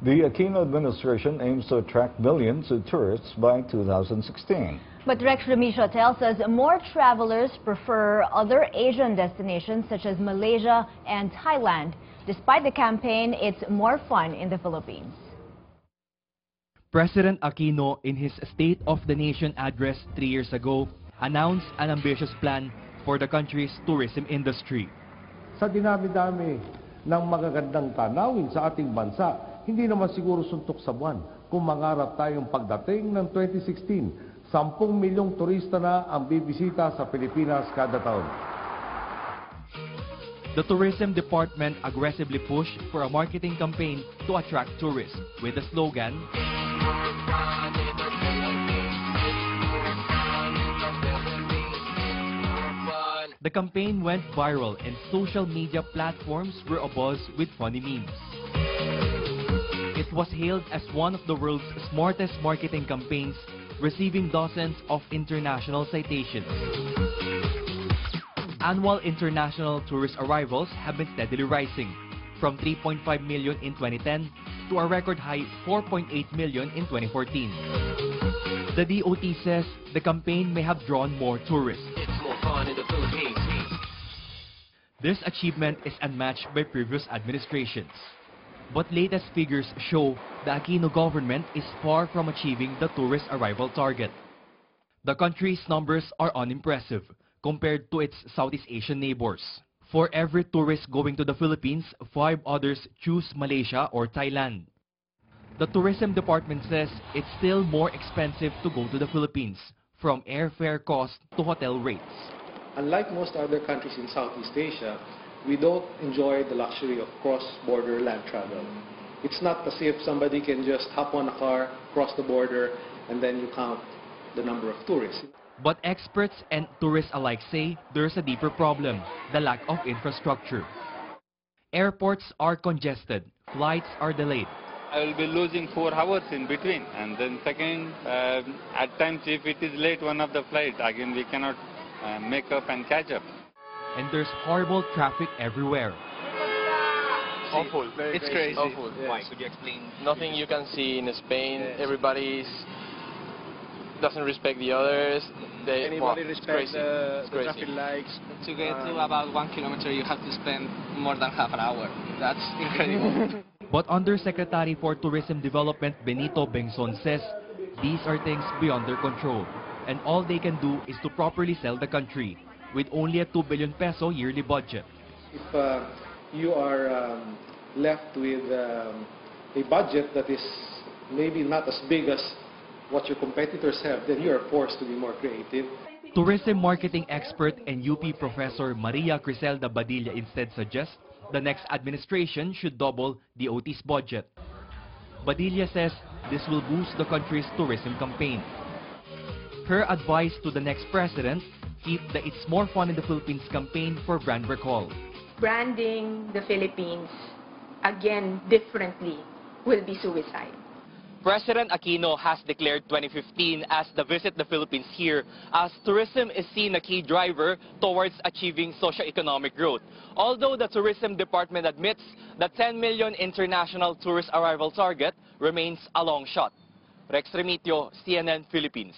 The Aquino administration aims to attract millions of tourists by 2016. But Rex Remigio tells us more travelers prefer other Asian destinations such as Malaysia and Thailand. Despite the campaign, it's more fun in the Philippines. President Aquino, in his State of the Nation address 3 years ago, announced an ambitious plan for the country's tourism industry. Sa dinami-dami ng magagandang tanawin sa ating bansa, hindi naman siguro suntok sa buwan kung mangarap tayong pagdating ng 2016, 10 milyong turista na ang bibisita sa Pilipinas kada taon. The Tourism Department aggressively pushed for a marketing campaign to attract tourists with the slogan, The campaign went viral and social media platforms were abuzz with funny memes. It was hailed as one of the world's smartest marketing campaigns, receiving dozens of international citations. Annual international tourist arrivals have been steadily rising, from 3.5 million in 2010 to a record high 4.8 million in 2014. The DOT says the campaign may have drawn more tourists. It's more fun in the Philippines. This achievement is unmatched by previous administrations. But latest figures show the Aquino government is far from achieving the tourist arrival target. The country's numbers are unimpressive compared to its Southeast Asian neighbors. For every tourist going to the Philippines, 5 others choose Malaysia or Thailand. The Tourism Department says it's still more expensive to go to the Philippines, from airfare cost to hotel rates. Unlike most other countries in Southeast Asia, we don't enjoy the luxury of cross-border land travel. It's not as if somebody can just hop on a car, cross the border, and then you count the number of tourists. But experts and tourists alike say there's a deeper problem, the lack of infrastructure. Airports are congested, flights are delayed. I will be losing 4 hours in between. And then second, at times if it is late one of the flights, again we cannot make up and catch up. And there's horrible traffic everywhere. Awful. It's crazy. Awful. Yes. Why? Could you explain? Nothing you can see in Spain. Yes. Everybody doesn't respect the others. Anybody respects the traffic lights. To get to about 1 kilometer, you have to spend more than half an hour. That's incredible. But Undersecretary for Tourism Development Benito Bengson says these are things beyond their control, and all they can do is to properly sell the country with only a 2 billion peso yearly budget. If you are left with a budget that is maybe not as big as what your competitors have, then you are forced to be more creative. Tourism marketing expert and UP professor Maria Criselda Badilla instead suggests the next administration should double the OT's budget. Badilla says this will boost the country's tourism campaign. Her advice to the next president: keep the It's More Fun in the Philippines campaign for brand recall. Branding the Philippines again differently will be suicide. President Aquino has declared 2015 as the Visit the Philippines Year, as tourism is seen a key driver towards achieving socio-economic growth. Although the Tourism Department admits the 10 million international tourist arrival target remains a long shot. Rex Remigio, CNN Philippines.